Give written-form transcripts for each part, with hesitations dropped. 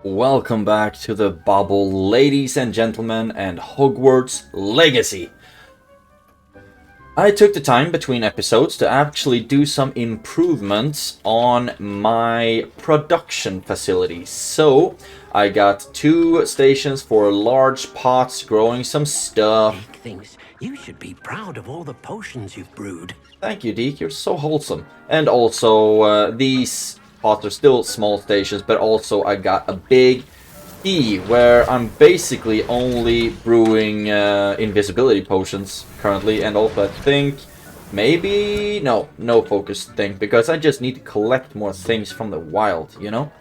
Welcome back to the bubble, ladies and gentlemen, and Hogwarts Legacy. I took the time between episodes to actually do some improvements on my production facilities. So, I got 2 stations for large pots growing some stuff. Deke thinks you should be proud of all the potions you've brewed. Thank you, Deke, you're so wholesome. And also, these pots are still small stations, but also I got a big E where I'm basically only brewing invisibility potions currently, and also I think maybe no focus thing, because I just need to collect more things from the wild, you know?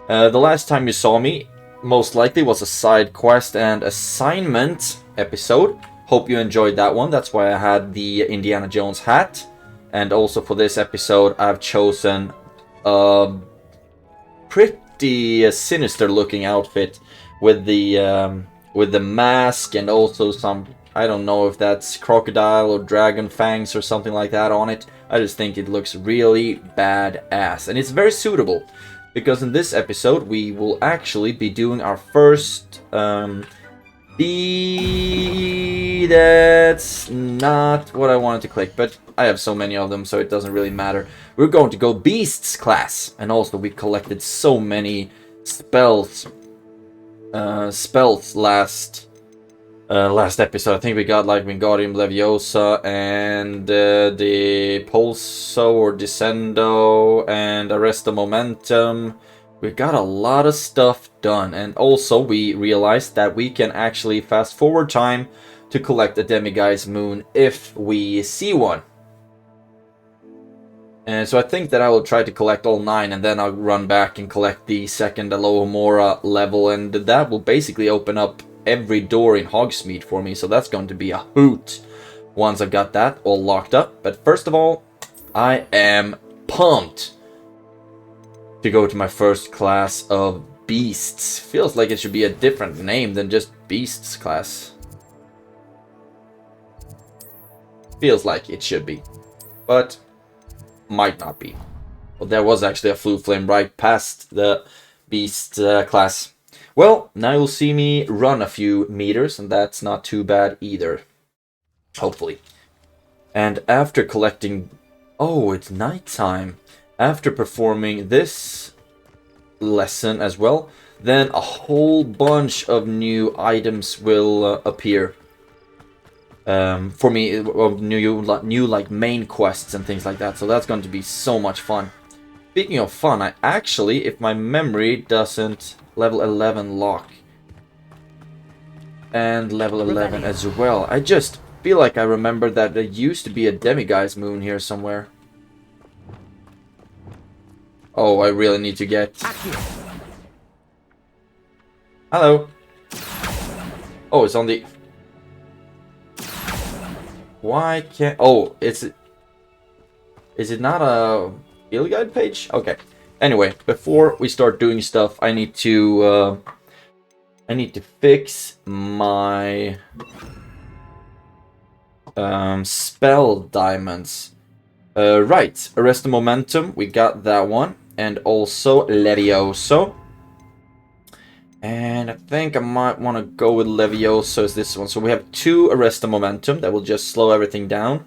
The last time you saw me most likely was a side quest and assignment episode. Hope you enjoyed that one. That's why I had the Indiana Jones hat. And also for this episode I've chosen a pretty sinister looking outfit with the mask and also some, I don't know if that's crocodile or dragon fangs or something like that on it. I just think it looks really badass, and it's very suitable because in this episode we will actually be doing our first that's not what I wanted to click, but I have so many of them, so it doesn't really matter. We're going to go Beasts class, and also we collected so many spells last episode. I think we got like Wingardium Leviosa and the Pulso or Descendo and Arrest the Momentum. We got a lot of stuff done, and also we realized that we can actually fast forward time to collect a Demiguise moon if we see one. And so I think that I will try to collect all 9, and then I'll run back and collect the second Alohomora level, and that will basically open up every door in Hogsmeade for me, so that's going to be a hoot once I've got that all locked up. But first of all, I am pumped to go to my first class of Beasts. Feels like it should be a different name than just Beasts class. Feels like it should be, but might not be. Well, there was actually a Flue Flame right past the Beast class. Well, now you'll see me run a few meters, and that's not too bad either. Hopefully. And after collecting... Oh, it's nighttime. After performing this lesson as well, then a whole bunch of new items will appear. For me, new like main quests and things like that, so that's going to be so much fun. Speaking of fun, I actually, if my memory doesn't, level 11 lock and level 11 as well. I just feel like I remember that there used to be a Demiguise moon here somewhere. Oh, I really need to get... Hello. Oh, it's on the... Why can't... Oh, is it not a field guide page? Okay. Anyway, before we start doing stuff, I need to fix my spell diamonds. Right, Arrest the Momentum, we got that one, and also Levioso. And I think I might want to go with Levioso as this one. So we have 2 Arrest the Momentum that will just slow everything down.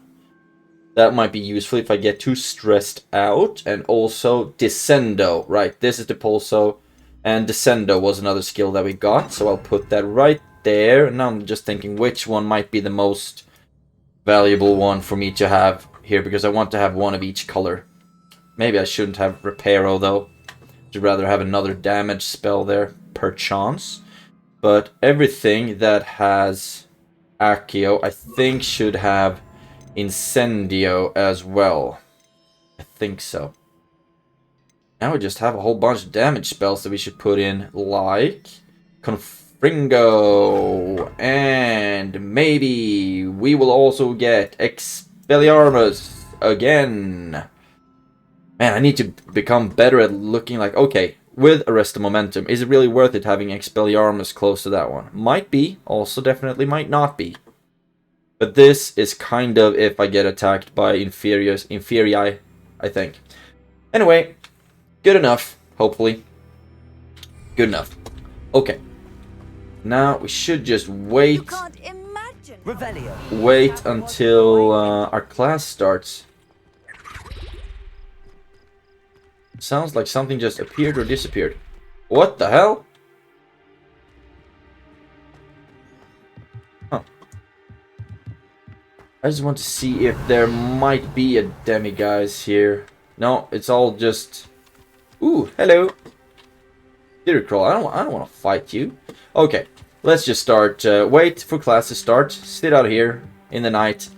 That might be useful if I get too stressed out. And also Descendo. Right, this is the Pulso. And Descendo was another skill that we got. So I'll put that right there. Now I'm just thinking which one might be the most valuable one for me to have here. Because I want to have one of each color. Maybe I shouldn't have Reparo though. I'd rather have another damage spell there, perchance. But everything that has Accio, I think should have Incendio as well. I think so. Now we just have a whole bunch of damage spells that we should put in, like Confringo, and maybe we will also get Expelliarmus again. Man, I need to become better at looking like, okay, with Arrest the Momentum, is it really worth it having Expelliarmus close to that one? Might be, also definitely might not be. But this is kind of if I get attacked by Inferii, I think. Anyway, Good enough, hopefully. Good enough. Okay. Now we should just wait. You can't imagine. Wait until our class starts. Sounds like something just appeared or disappeared. What the hell? Huh. I just want to see if there might be a demiguise here. No, it's all just... Ooh, hello. Dear Crawl, I don't want to fight you. Okay, let's just start. Wait for class to start. Sit out here in the night.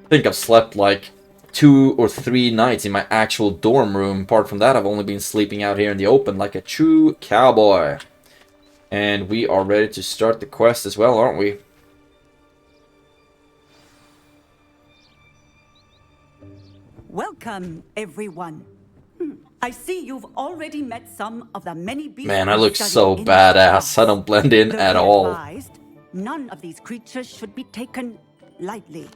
I think I've slept like 2 or 3 nights in my actual dorm room. Apart from that, I've only been sleeping out here in the open like a true cowboy. And we are ready to start the quest as well, aren't we? Welcome, everyone. I see you've already met some of the many beasts. Man, I look so badass. I don't blend in at all. None of these creatures should be taken lightly.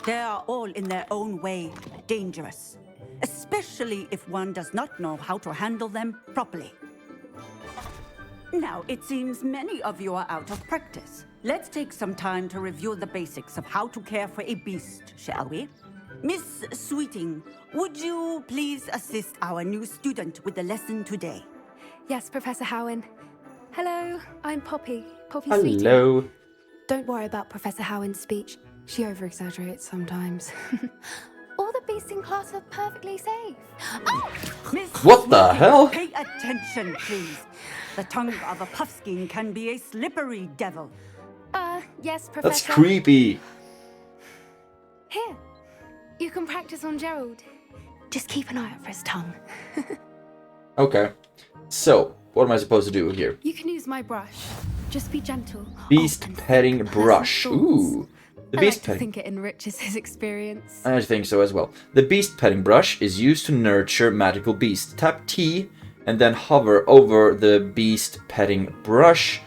They are all in their own way dangerous, especially if one does not know how to handle them properly. Now, it seems many of you are out of practice. Let's take some time to review the basics of how to care for a beast, shall we? Miss Sweeting, would you please assist our new student with the lesson today? Yes, Professor Howen. Hello, I'm Poppy. Poppy Hello. Sweeting. Don't worry about Professor Howen's speech. She over-exaggerates sometimes. All the beasts in class are perfectly safe. Oh! Miss What the Sweeting, hell? Pay attention, please. The tongue of a puffskein can be a slippery devil. Yes, Professor. That's creepy. Here, you can practice on Gerald. Just keep an eye out for his tongue. Okay. So, what am I supposed to do here? You can use my brush. Just be gentle. Beast and petting think brush. pleasant thoughts. Ooh. The I beast like to petting. think it enriches his experience. I think so as well. The beast petting brush is used to nurture magical beasts. Tap T and then hover over the beast petting brush.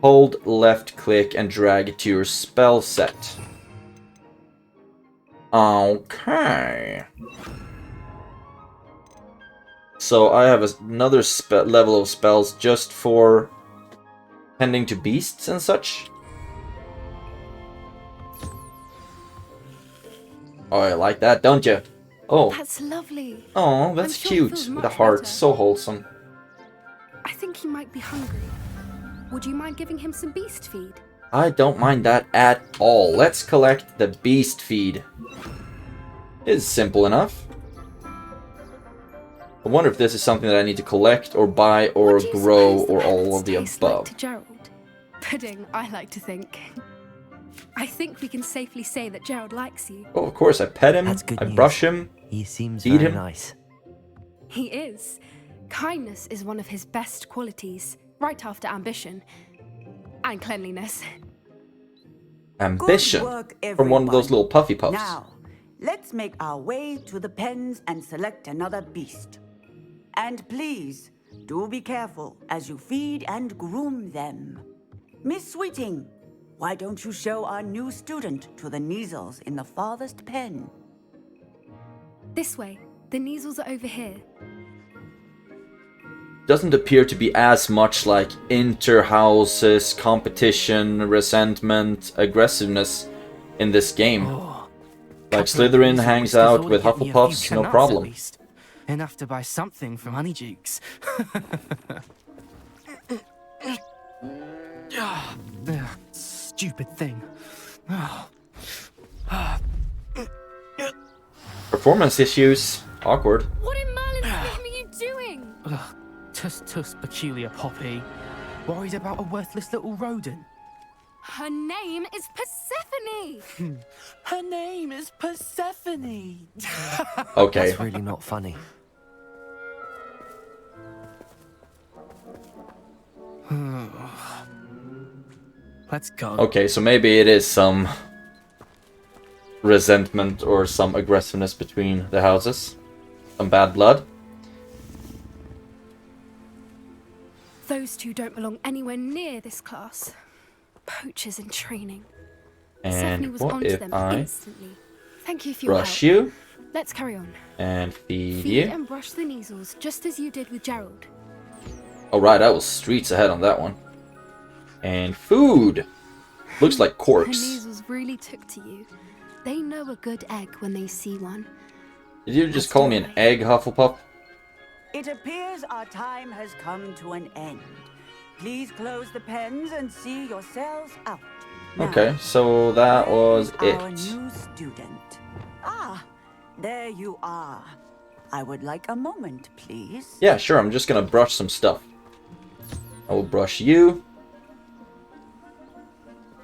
Hold left click and drag it to your spell set. Okay. So I have another level of spells just for tending to beasts and such. Oh, I like that, don't you? Oh. That's lovely. Oh, that's I'm sure it cute. feels With a much heart. better. So wholesome. I think he might be hungry. Would you mind giving him some beast feed? I don't mind that at all. Let's collect the beast feed. It's simple enough. I wonder if this is something that I need to collect or buy or What do you grow suppose the or all pets of the taste like above. to Gerald? Pudding, I like to think. I think we can safely say that Gerald likes you. Oh, of course, I pet him, That's good I news. brush him. He seems Feed very him. nice. He is. Kindness is one of his best qualities, right after ambition. And cleanliness. Ambition. Good work, From one of those everyone. little puffy puffs. Now, let's make our way to the pens and select another beast. And please, do be careful as you feed and groom them. Miss Sweeting, why don't you show our new student to the Neasels in the farthest pen? This way. The Neasels are over here. Doesn't appear to be as much like inter-houses, competition, resentment, aggressiveness in this game. Like Slytherin hangs out with Hufflepuffs, no problem. Enough to buy something from Honeydukes. Stupid thing. Performance issues. Awkward. What in Merlin's name are you doing? Tuss, peculiar Poppy. Worried about a worthless little rodent. Her name is Persephone! Her name is Persephone. Okay. That's really not funny. Let's go. Okay, so maybe it is some resentment or some aggressiveness between the houses. Some bad blood. Those two don't belong anywhere near this class. Poachers in training. Persephone And was what onto if them I... instantly, Thank you for your Brush help. you. Let's carry on. And feed Feed you. and brush the measles, just as you did with Gerald. Alright, I was streets ahead on that one. And food. Looks like The corpse. measles really took to you. They know a good egg when they see one. Did you just call me an egg, Hufflepuff? It appears our time has come to an end. Please close the pens and see yourselves out. Now, Okay, so that where was is it. our new student. Ah, there you are. I would like a moment, please. Yeah, sure, I'm just gonna brush some stuff. I will brush you.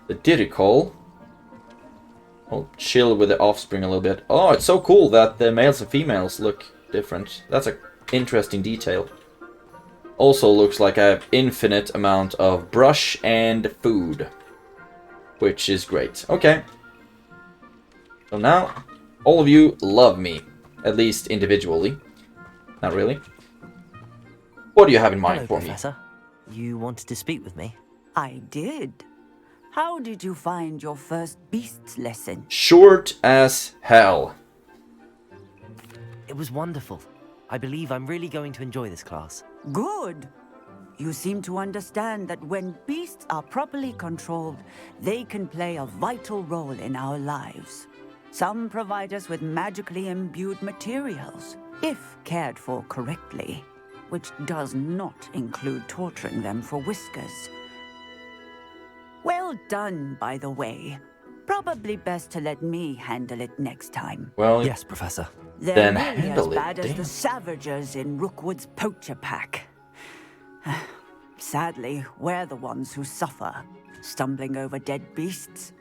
The Didicol. I'll chill with the offspring a little bit. Oh, it's so cool that the males and females look different. That's an interesting detail. Also looks like I have infinite amount of brush and food. Which is great. Okay. So now, all of you love me. At least individually. Not really. What do you have in mind Hello, for Professor. You wanted to speak with me? I did. How did you find your first beasts lesson? me? Short as hell. It was wonderful. I believe I'm really going to enjoy this class. Good. You seem to understand that when beasts are properly controlled, they can play a vital role in our lives. Some provide us with magically imbued materials, if cared for correctly, which does not include torturing them for whiskers. Well done, by the way. Probably best to let me handle it next time. Well, Yes, Professor. They're Then nearly handle as it, bad as damn. the Savagers in Rookwood's poacher pack. Sadly, we're the ones who suffer, stumbling over dead beasts.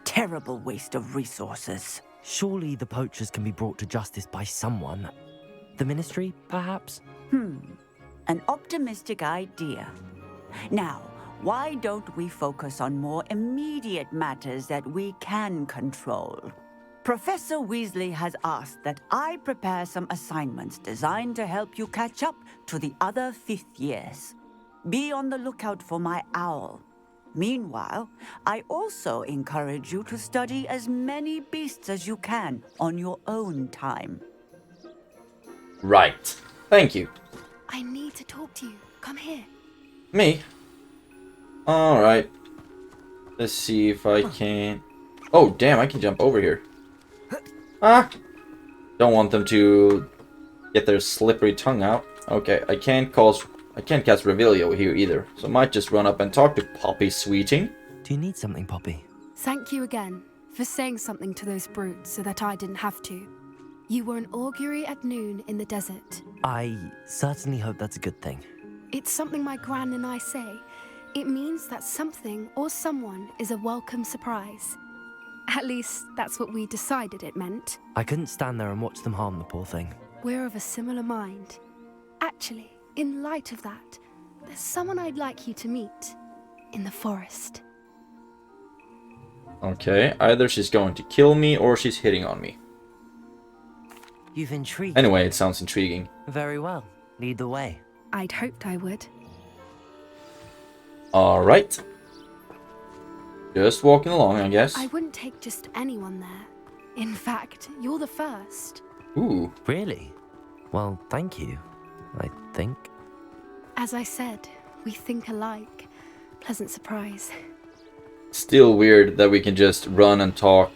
Terrible waste of resources. Surely the poachers can be brought to justice by someone. The Ministry, perhaps? An optimistic idea. Now, why don't we focus on more immediate matters that we can control? Professor Weasley has asked that I prepare some assignments designed to help you catch up to the other fifth years. Be on the lookout for my owl. Meanwhile, I also encourage you to study as many beasts as you can on your own time. right. Thank you. I need to talk to you. Come here. Me? Alright. Let's see if I can... Oh, damn, I can jump over here. Ah! Don't want them to get their slippery tongue out. Okay, I can't cast Revelio here either, so I might just run up and talk to Poppy Sweeting. Do you need something, Poppy? Thank you again for saying something to those brutes so that I didn't have to. You were an augury at noon in the desert. I certainly hope that's a good thing. It's something my gran and I say. It means that something or someone is a welcome surprise. At least, that's what we decided it meant. I couldn't stand there and watch them harm the poor thing. We're of a similar mind. Actually, in light of that, there's someone I'd like you to meet. In the forest. Okay, either she's going to kill me or she's hitting on me. You've intrigued. Anyway, it sounds intriguing. Very well. Lead the way. I'd hoped I would. Alright. Just walking along, I guess. I wouldn't take just anyone there. In fact, you're the first. Ooh. Really? Well, thank you. I think. As I said, we think alike. Pleasant surprise. Still weird that we can just run and talk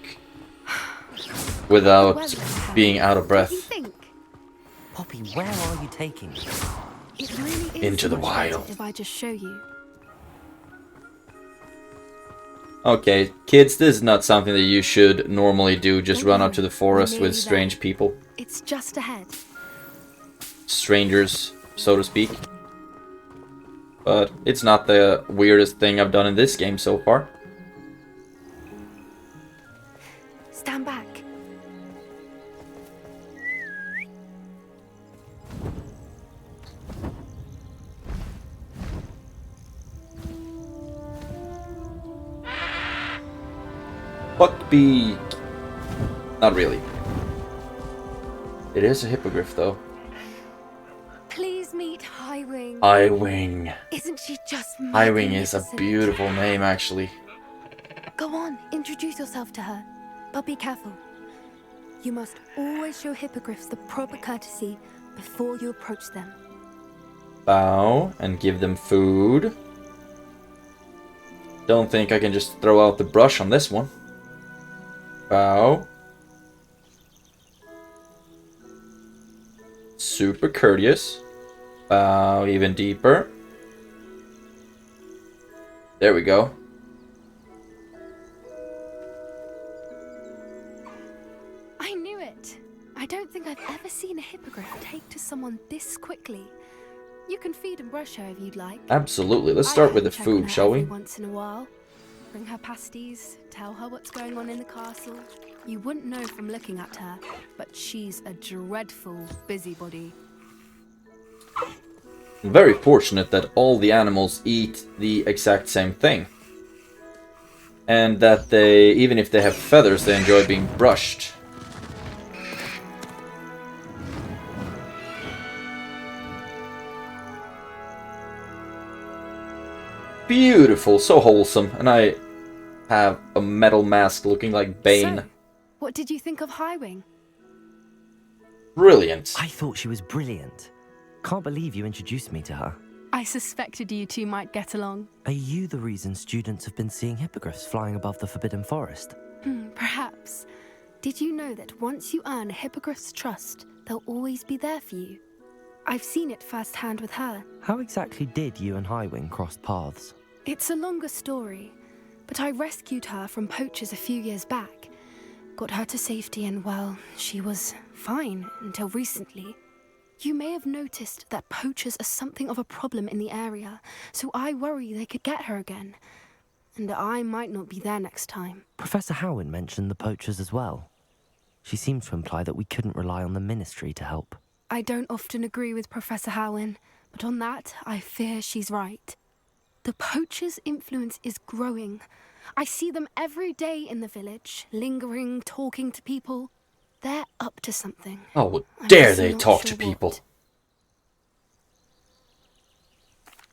without being out of What do you breath. think? Poppy, where are you taking me? It really is Into the much better wild. if I just show you. Okay, kids, this is not something that you should normally do. Just Don't run up worry, to the we're forest nearly with strange there. people. It's just ahead. Strangers, so to speak. But it's not the weirdest thing I've done in this game so far. Stand back. Buckbeak! Not really. It is a hippogriff, though. Please meet Highwing. Highwing. Isn't she just Highwing is a magnificent? beautiful name, actually. Go on, introduce yourself to her. But be careful. You must always show hippogriffs the proper courtesy before you approach them. Bow and give them food. Don't think I can just throw out the brush on this one. Bow. Super courteous. Bow even deeper. There we go. I knew it. I don't think I've ever seen a hippogriff take to someone this quickly. You can feed and brush her if you'd like. Absolutely. Let's start with the check on food, her shall we? every once in a while. Bring her pasties, tell her what's going on in the castle. You wouldn't know from looking at her, but she's a dreadful busybody. Very fortunate that all the animals eat the exact same thing. And that they, even if they have feathers, they enjoy being brushed. Beautiful, so wholesome. And I have a metal mask looking like Bane. So, what did you think of Highwing? Brilliant. I thought she was brilliant. Can't believe you introduced me to her. I suspected you two might get along. Are you the reason students have been seeing hippogriffs flying above the Forbidden Forest? Perhaps. Did you know that once you earn a hippogriff's trust, they'll always be there for you? I've seen it firsthand with her. How exactly did you and Highwing cross paths? It's a longer story, but I rescued her from poachers a few years back. Got her to safety and, well, she was fine until recently. You may have noticed that poachers are something of a problem in the area, so I worry they could get her again. And I might not be there next time. Professor Howin mentioned the poachers as well. She seemed to imply that we couldn't rely on the ministry to help. I don't often agree with Professor Howin, but on that, I fear she's right. The poachers' influence is growing. I see them every day in the village, lingering, talking to people. They're up to something. Oh, I'm dare just they not talk sure to people. what.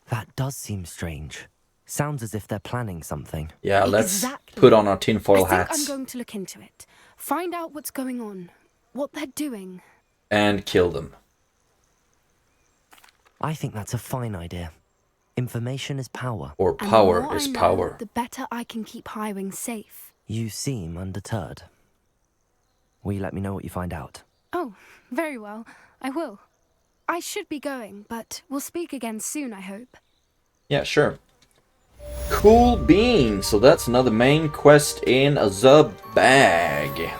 That does seem strange. Sounds as if they're planning something. Yeah, let's Exactly. put on our tinfoil I think hats I'm going to look into it. Find out what's going on, what they're doing. and kill them. I think that's a fine idea. Information is power. Or And the power more is I know, power. the better I can keep Highwing safe. You seem undeterred. Will you let me know what you find out? Oh, very well. I will. I should be going, but we'll speak again soon, I hope. Yeah, sure. Cool beans. So that's another main quest in the bag.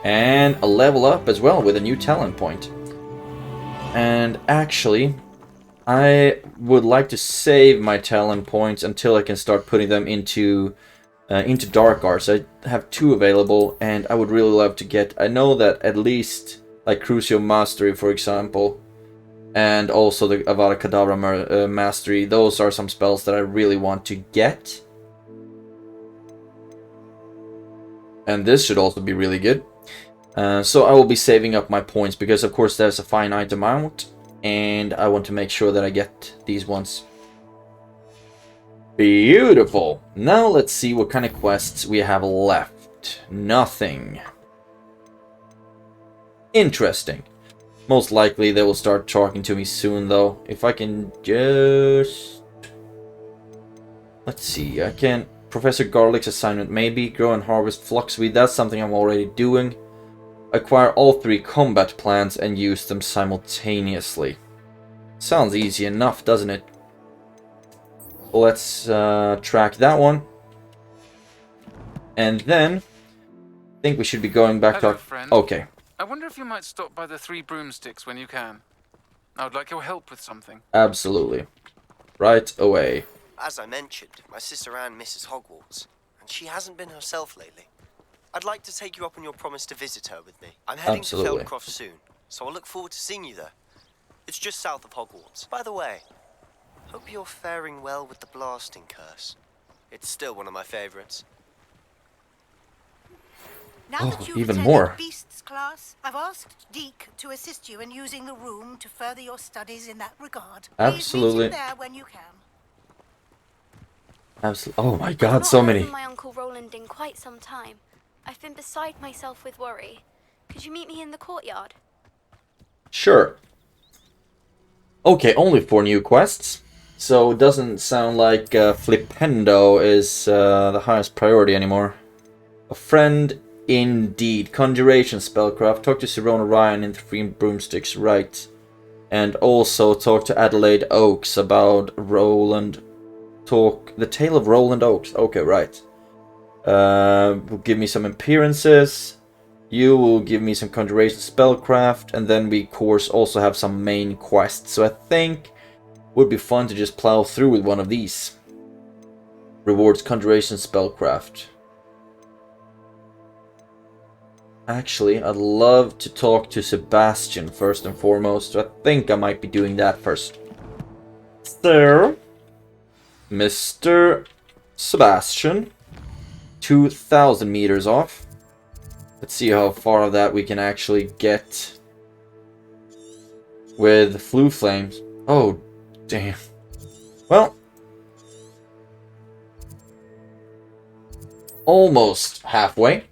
And a level up as well with a new talent point. And actually, I would like to save my talent points until I can start putting them into dark arts. I have 2 available, and I would really love to get. I know that at least like Crucio Mastery, for example, and also the Avada Kedavra Mastery. Those are some spells that I really want to get. And this should also be really good. So I will be saving up my points because, of course, there's a finite amount, and I want to make sure that I get these ones. Beautiful. Now let's see what kind of quests we have left. Nothing. Interesting. Most likely they will start talking to me soon, though. If I can just... Let's see, I can... Professor Garlic's assignment, maybe. Grow and harvest fluxweed, that's something I'm already doing. Acquire all 3 combat plants and use them simultaneously. Sounds easy enough, doesn't it? Let's track that one. And then... I think we should be going back Hello, to... friend. Okay. I wonder if you might stop by the 3 broomsticks when you can. I would like your help with something. Absolutely. Right away. As I mentioned, my sister Anne misses Hogwarts, and she hasn't been herself lately. I'd like to take you up on your promise to visit her with me. I'm heading Absolutely. to Feldcroft soon, so I look forward to seeing you there. It's just south of Hogwarts. By the way, hope you're faring well with the blasting curse. It's still one of my favorites. Now that you've even attended more. Beasts class, I've asked Deke to assist you in using the room to further your studies in that regard. Absolutely. Please meet him there when you can. Absolutely. Oh my I've god, not so heard many. from my Uncle Roland in quite some time. I've been beside myself with worry. Could you meet me in the courtyard? Sure. Okay, only 4 new quests. So it doesn't sound like Flipendo is the highest priority anymore. A friend indeed. Conjuration spellcraft. Talk to Sirona Ryan in 3 broomsticks, right. And also talk to Adelaide Oakes about Roland. The Tale of Roland Oakes. Okay, right. Will give me some appearances. You will give me some conjuration spellcraft, and then we of course also have some main quests. So I think would be fun to just plow through with one of these. Rewards conjuration spellcraft. Actually, I'd love to talk to Sebastian first and foremost. So I think I might be doing that first. So, Mr. Sebastian, 2,000 meters off. Let's see how far of that we can actually get with Flue Flames. Oh, damn. Well, almost halfway.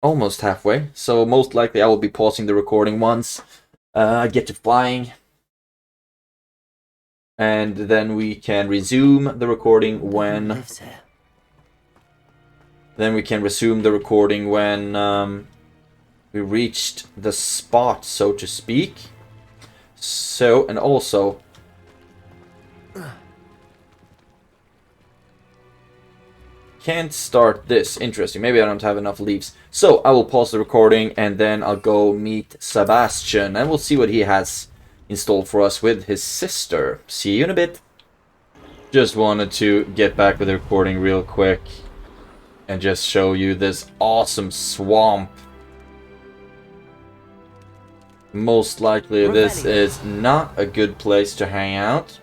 Almost halfway. So most likely I will be pausing the recording once I get to flying. And then we can resume the recording when... Then we can resume the recording when we reached the spot, so to speak. So, and also... Can't start this. Interesting. Maybe I don't have enough leaves. So, I will pause the recording and then I'll go meet Sebastian. And we'll see what he has installed for us with his sister. See you in a bit. Just wanted to get back with the recording real quick. And just show you this awesome swamp. Most likely this is not a good place to hang out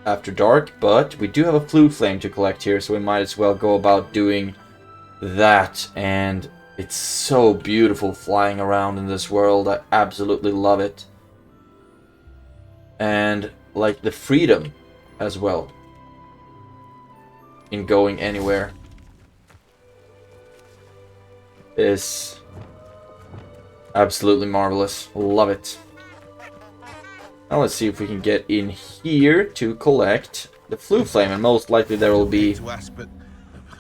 after dark, but we do have a Flue Flame to collect here, so we might as well go about doing that. And it's so beautiful flying around in this world. I absolutely love it. And like the freedom as well in going anywhere is absolutely marvelous. Love it. Now let's see if we can get in here to collect the Flue Flame, and most likely there will be... To ask, but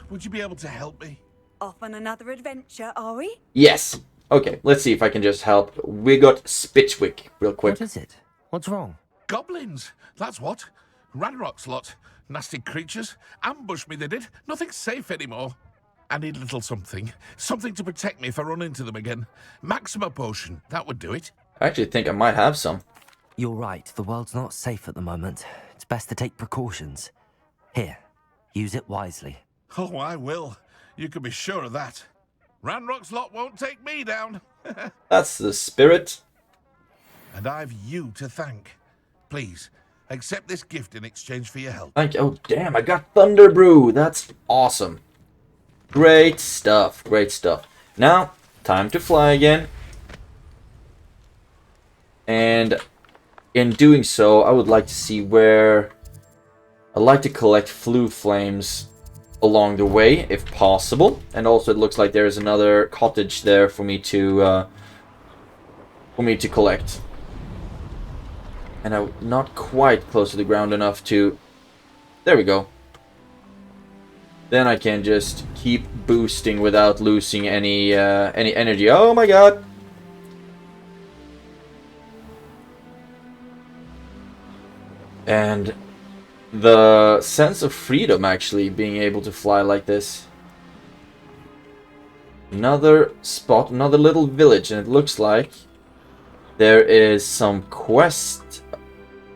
would you be able to help me? Off on another adventure, are we? Yes. Okay, let's see if I can just help. We got Spitchwick real quick. What is it? What's wrong? Goblins, that's what. Ranrock's lot. Nasty creatures. Ambushed me, they did. Nothing's safe anymore. I need a little something. Something to protect me if I run into them again. Maxima potion, that would do it. I actually think I might have some. You're right, the world's not safe at the moment. It's best to take precautions. Here, use it wisely. Oh, I will. You can be sure of that. Ranrock's lot won't take me down. That's the spirit. And I've you to thank. Please, accept this gift in exchange for your help. Thank you. Oh, damn, I got Thunder Brew. That's awesome. Great stuff. Great stuff. Now, time to fly again. And in doing so, I would like to see where... I'd like to collect Flue Flames along the way, if possible. And also, it looks like there is another cottage there for me to collect. And I'm not quite close to the ground enough to... There we go. Then I can just keep boosting without losing any energy. Oh my god! And the sense of freedom, actually, being able to fly like this. Another spot, another little village, and it looks like there is some quest.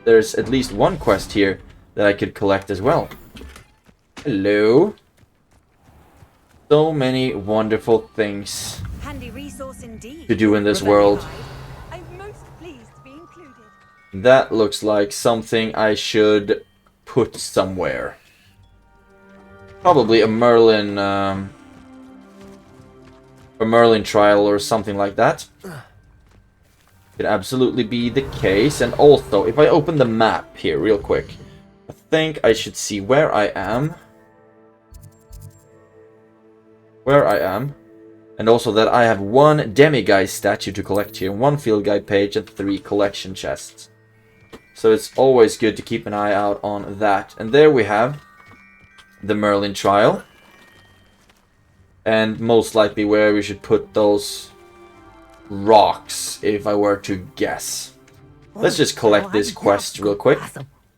There's at least one quest here that I could collect as well. Hello. So many wonderful things Handy resource indeed. to do in this world. I'm most pleased to be included. That looks like something I should put somewhere. Probably a Merlin trial or something like that. Could absolutely be the case. And also, if I open the map here real quick, I think I should see where I am. And also that I have 1 demiguise statue to collect here, 1 field guide page, and 3 collection chests. So it's always good to keep an eye out on that. And there we have the Merlin trial. And most likely where we should put those rocks, if I were to guess. Let's just collect this quest real quick.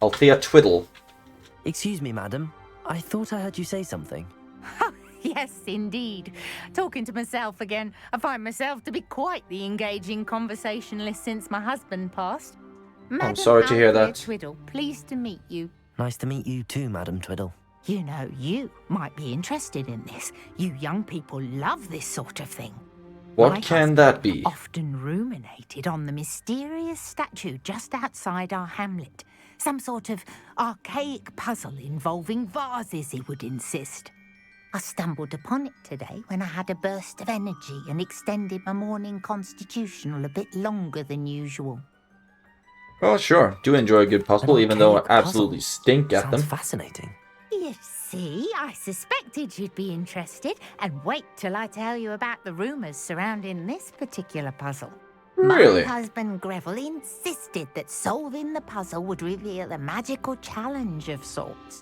Althea Twiddle. Excuse me, madam. I thought I heard you say something. Yes, indeed. Talking to myself again. I find myself to be quite the engaging conversationalist since my husband passed. I'm sorry to hear that. Twiddle, pleased to meet you. Nice to meet you too, Madam Twiddle. You know, you might be interested in this. You young people love this sort of thing. What can that be? Often ruminated on the mysterious statue just outside our hamlet. Some sort of archaic puzzle involving vases, he would insist. I stumbled upon it today when I had a burst of energy and extended my morning constitutional a bit longer than usual. Well, sure. Do enjoy a good puzzle, even though I absolutely stink at them. Sounds fascinating. You see, I suspected you'd be interested, and wait till I tell you about the rumours surrounding this particular puzzle. Really? My husband Greville insisted that solving the puzzle would reveal a magical challenge of sorts.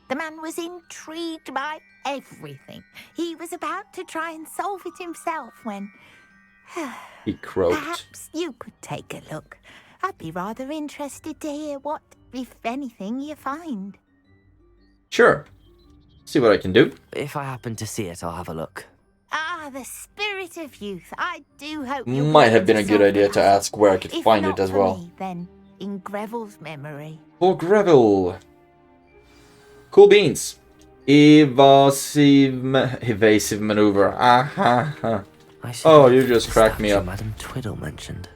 The man was intrigued by everything. He was about to try and solve it himself when... He croaked. Perhaps you could take a look. I'd be rather interested to hear what, if anything, you find. Sure. See what I can do. If I happen to see it, I'll have a look. Ah, the spirit of youth. I do hope you Might have been a good idea to ask where I could find it as well. Me, then in Greville's memory. For Greville. Cool beans. Evasive maneuver. Aha. Oh, you just cracked me up. Madam Twiddle mentioned.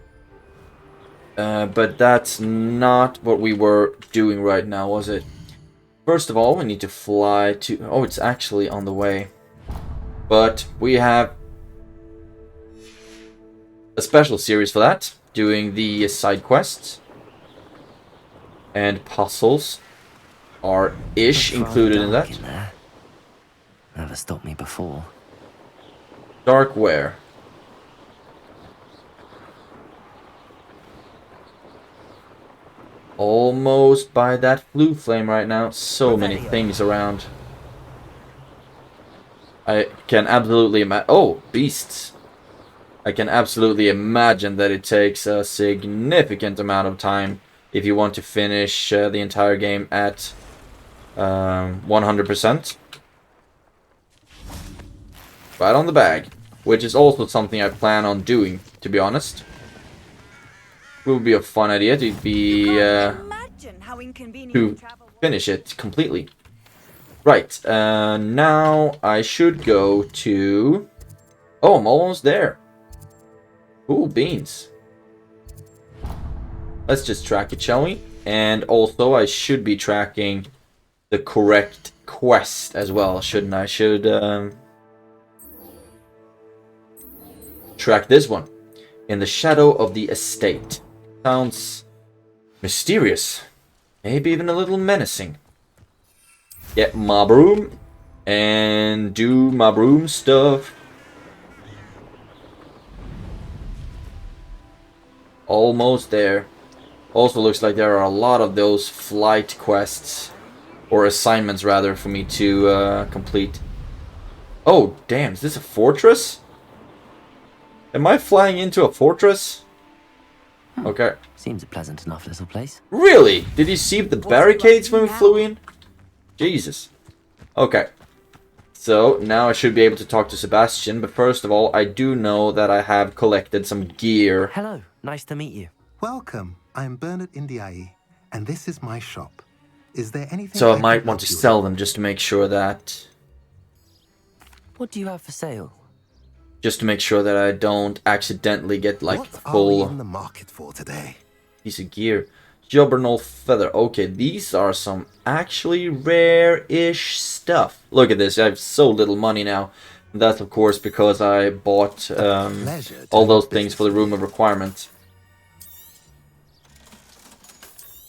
But that's not what we were doing right now, was it? First of all, we need to fly to... Oh, it's actually on the way. But we have a special series for that, doing the side quests. And puzzles are included in that. Never stopped me before. Darkware. Almost by that blue flame right now. So many things around. I can absolutely imagine... Oh, beasts. I can absolutely imagine that it takes a significant amount of time if you want to finish the entire game at 100%. Right on the bag. Which is also something I plan on doing, to be honest. It would be a fun idea to be to finish it completely. Right, now I should go to... Oh, I'm almost there. Ooh, beans. Let's just track it, shall we? And also, I should be tracking the correct quest as well, shouldn't I? Should track this one. In the shadow of the estate. Sounds mysterious. Maybe even a little menacing. Get my broom and do my broom stuff. Almost there. Also looks like there are a lot of those flight quests, or assignments rather, for me to complete. Oh damn, is this a fortress? Am I flying into a fortress? Okay. Seems a pleasant enough little place. Really? Did you see the barricades when we flew in? Jesus. Okay. So, now I should be able to talk to Sebastian, but first of all, I do know that I have collected some gear. Hello, nice to meet you. Welcome, I'm Bernard Indiai, and this is my shop. Is there anything So I might want to sell them just to make sure that... What do you have for sale? Just to make sure that I don't accidentally get like what full... are we in the market for today? Piece of gear. Jobberknoll feather. Okay, these are some actually rare-ish stuff. Look at this, I have so little money now. And that's of course because I bought all those things for the room of requirement.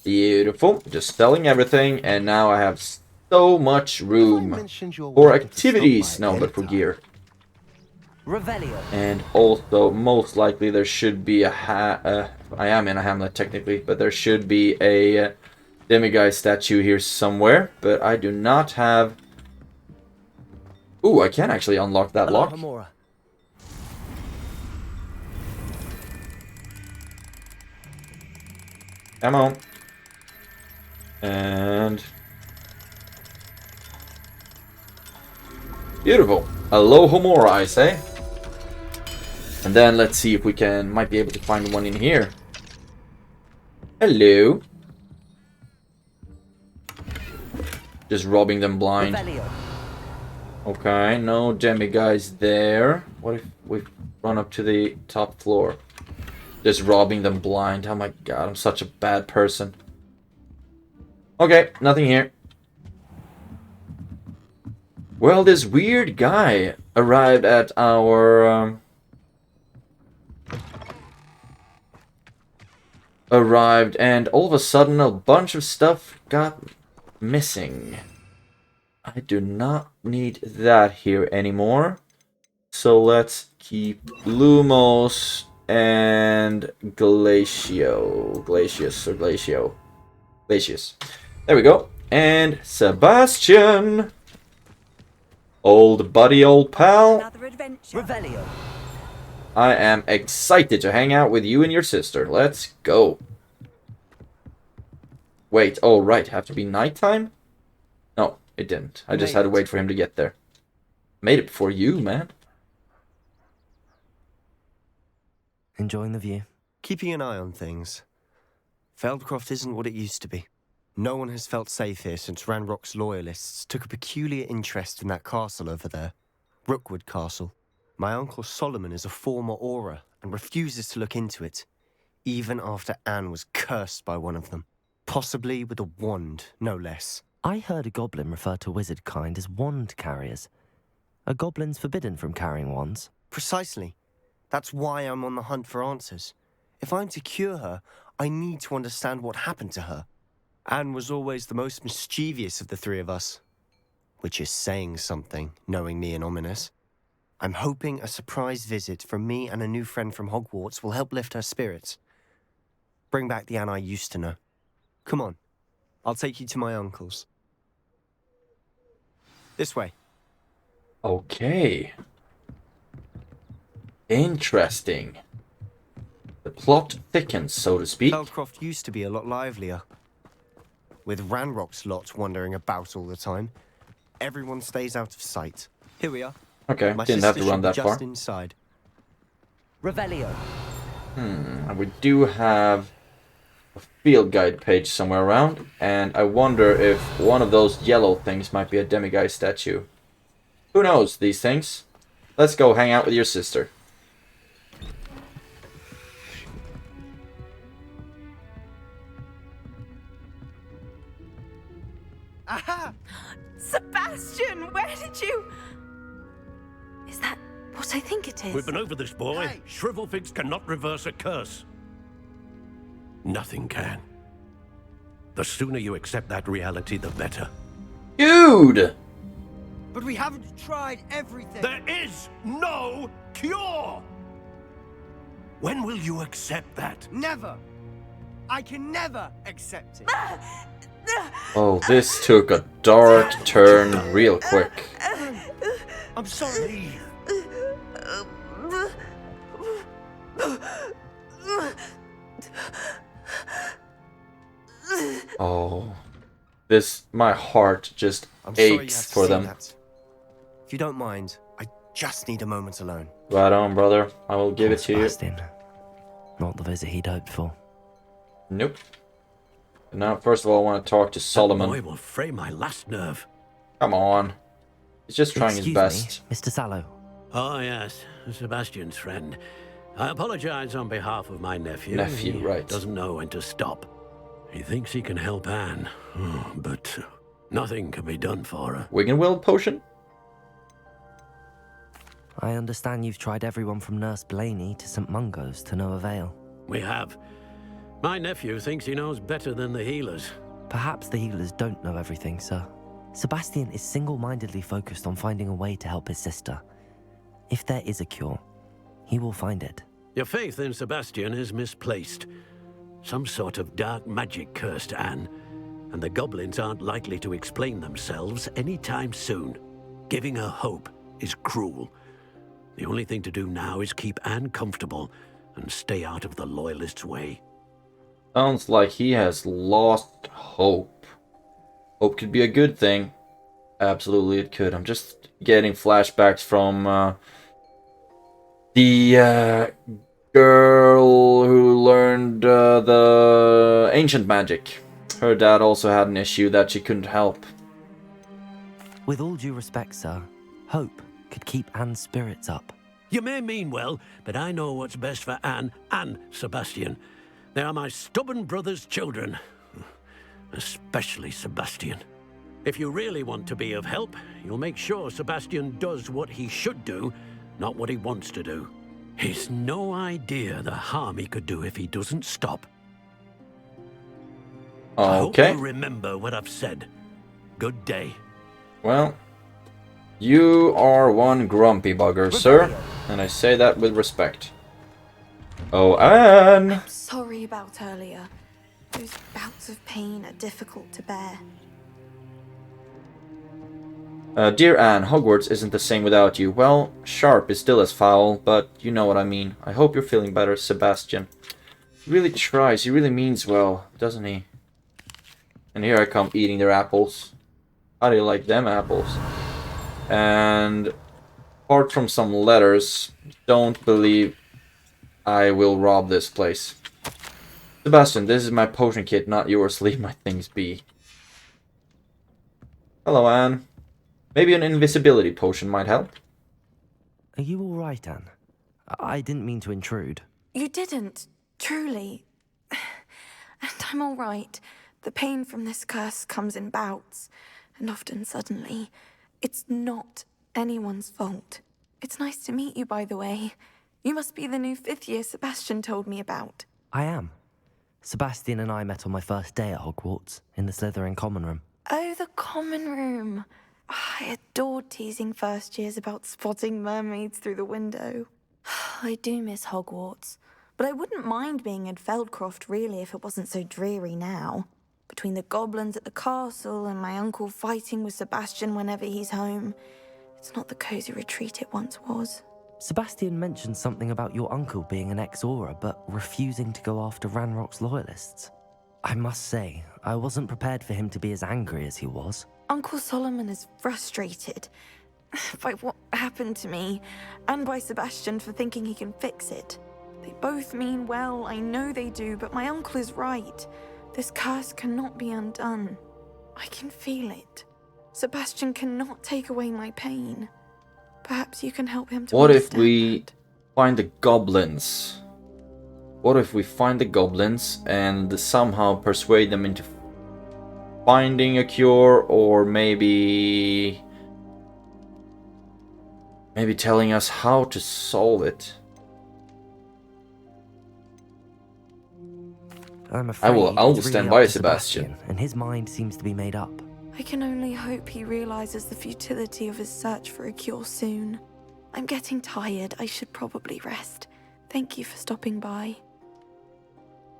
Beautiful. Just selling everything, and now I have so much room for activities. No, but for gear. Revelio. And also, most likely, there should be a I am in a hamlet, technically, but there should be a demiguise statue here somewhere, but I do not have... Ooh, I can actually unlock that lock. Hamura. Come on. And... Beautiful. Alohomora, I say. And then let's see if we might be able to find one in here. Hello. Just robbing them blind. Okay, no demiguise there. What if we run up to the top floor? Just robbing them blind. Oh my god, I'm such a bad person. Okay, nothing here. Well, this weird guy arrived at our... arrived, and all of a sudden a bunch of stuff got missing. I do not need that here anymore. So let's keep Lumos and Glacius. There we go. And Sebastian. Old buddy, old pal. Another adventure. Revelio. I am excited to hang out with you and your sister. Let's go. Wait, oh right, have to be nighttime? No, it didn't. I just had to wait for him to get there. Made it before you, man. Enjoying the view. Keeping an eye on things. Feldcroft isn't what it used to be. No one has felt safe here since Ranrock's loyalists took a peculiar interest in that castle over there. Rookwood Castle. My uncle Solomon is a former Auror and refuses to look into it, even after Anne was cursed by one of them. Possibly with a wand, no less. I heard a goblin refer to wizard kind as wand carriers. Are goblins forbidden from carrying wands? Precisely. That's why I'm on the hunt for answers. If I'm to cure her, I need to understand what happened to her. Anne was always the most mischievous of the three of us. Which is saying something, knowing me and Ominous. I'm hoping a surprise visit from me and a new friend from Hogwarts will help lift her spirits. Bring back the Anne I used to know. Come on, I'll take you to my uncle's. This way. Okay. Interesting. The plot thickens, so to speak. Feldcroft used to be a lot livelier. With Ranrock's lot wandering about all the time, everyone stays out of sight. Here we are. Okay, My didn't have to sister run should be that far. just inside. Revelio. And we do have a field guide page somewhere around, and I wonder if one of those yellow things might be a demiguise statue. Who knows these things? Let's go hang out with your sister. Aha! Sebastian, where did you... Is that what I think it is? We've been over this, boy. Hey. Shrivelfigs cannot reverse a curse. Nothing can. The sooner you accept that reality, the better. Dude! But we haven't tried everything. There is no cure! When will you accept that? Never. I can never accept it. Oh, this took a dark turn real quick. I'm sorry. Oh, my heart just aches for them. That. If you don't mind, I just need a moment alone. Right on, brother. I will give it to you. Not the visit he'd hoped for. Nope. Now, first of all, I want to talk to Solomon. That boy will fray my last nerve. Come on. He's just trying his best. Me, Mr. Sallow. Oh, yes. Sebastian's friend. I apologize on behalf of my nephew. Nephew, right. Doesn't know when to stop. He thinks he can help Anne, but nothing can be done for her. Wiggenwild potion? I understand you've tried everyone from Nurse Blaney to St. Mungo's to no avail. We have. My nephew thinks he knows better than the healers. Perhaps the healers don't know everything, sir. Sebastian is single-mindedly focused on finding a way to help his sister. If there is a cure, he will find it. Your faith in Sebastian is misplaced. Some sort of dark magic cursed Anne, and the goblins aren't likely to explain themselves anytime soon. Giving her hope is cruel. The only thing to do now is keep Anne comfortable and stay out of the Loyalists' way. Sounds like he has lost hope. Hope could be a good thing. Absolutely it could. I'm just getting flashbacks from the girl who learned the ancient magic. Her dad also had an issue that she couldn't help. With all due respect, sir, hope could keep Anne's spirits up. You may mean well, but I know what's best for Anne and Sebastian. They are my stubborn brother's children. Especially Sebastian. If you really want to be of help, you'll make sure Sebastian does what he should do, not what he wants to do. He's no idea the harm he could do if he doesn't stop. I hope Okay. you remember what I've said. Good day. Well, you are one grumpy bugger, sir, and I say that with respect. Oh, Anne! I'm sorry about earlier. Those bouts of pain are difficult to bear. Dear Anne, Hogwarts isn't the same without you. Well, Sharp is still as foul, but you know what I mean. I hope you're feeling better, Sebastian. He really tries, he really means well, doesn't he? And here I come eating their apples. How do you like them apples? And apart from some letters, don't believe I will rob this place. Sebastian, this is my potion kit, not yours. Leave my things be. Hello, Anne. Maybe an invisibility potion might help. Are you all right, Anne? I didn't mean to intrude. You didn't, truly. And I'm all right. The pain from this curse comes in bouts, and often suddenly. It's not anyone's fault. It's nice to meet you, by the way. You must be the new 5th year Sebastian told me about. I am. Sebastian and I met on my first day at Hogwarts, in the Slytherin common room. Oh, the common room. I adored teasing first years about spotting mermaids through the window. I do miss Hogwarts, but I wouldn't mind being in Feldcroft really if it wasn't so dreary now. Between the goblins at the castle and my uncle fighting with Sebastian whenever he's home, it's not the cozy retreat it once was. Sebastian mentioned something about your uncle being an ex-Auror, but refusing to go after Ranrock's Loyalists. I must say, I wasn't prepared for him to be as angry as he was. Uncle Solomon is frustrated by what happened to me, and by Sebastian for thinking he can fix it. They both mean well, I know they do, but my uncle is right. This curse cannot be undone. I can feel it. Sebastian cannot take away my pain. Perhaps you can help him to What if understand we that. find the goblins? What if we find the goblins and somehow persuade them into finding a cure, or maybe telling us how to solve it? I'm afraid I will it's stand really by up to Sebastian. And his mind seems to be made up. I can only hope he realizes the futility of his search for a cure soon. I'm getting tired. I should probably rest. Thank you for stopping by.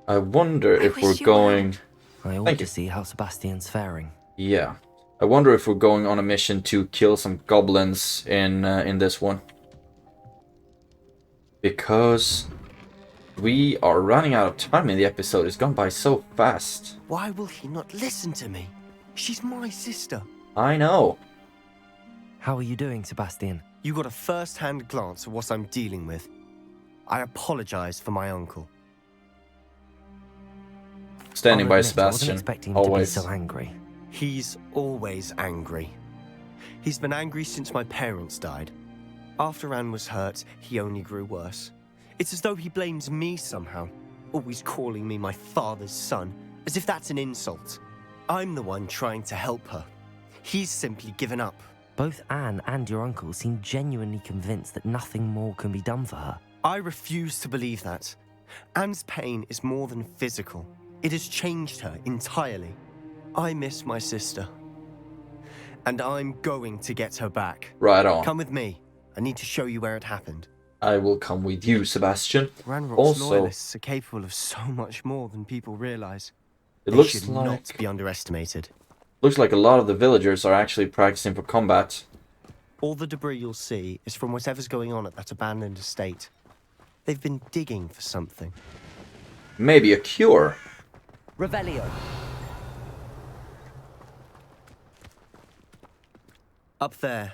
I wonder if wish we're you going... I ought Thank to you. see how Sebastian's faring. Yeah. I wonder if we're going on a mission to kill some goblins in this one. Because we are running out of time in the episode. It's gone by so fast. Why will he not listen to me? She's my sister. I know. How are you doing, Sebastian? You got a first-hand glance at what I'm dealing with. I apologize for my uncle. Standing I'll by admit, I wasn't Sebastian. expecting him Always. to be so angry. He's always angry. He's been angry since my parents died. After Anne was hurt, he only grew worse. It's as though he blames me somehow, always calling me my father's son, as if that's an insult. I'm the one trying to help her. He's simply given up. Both Anne and your uncle seem genuinely convinced that nothing more can be done for her. I refuse to believe that. Anne's pain is more than physical. It has changed her entirely. I miss my sister. And I'm going to get her back. Right on. Come with me, I need to show you where it happened. I will come with you, Sebastian. Ranrock's loyalists are capable of so much more than people realize. It They looks should like not be underestimated. looks like a lot of the villagers are actually practicing for combat. All the debris you'll see is from whatever's going on at that abandoned estate. They've been digging for something. Maybe a cure. Revelio. Up there,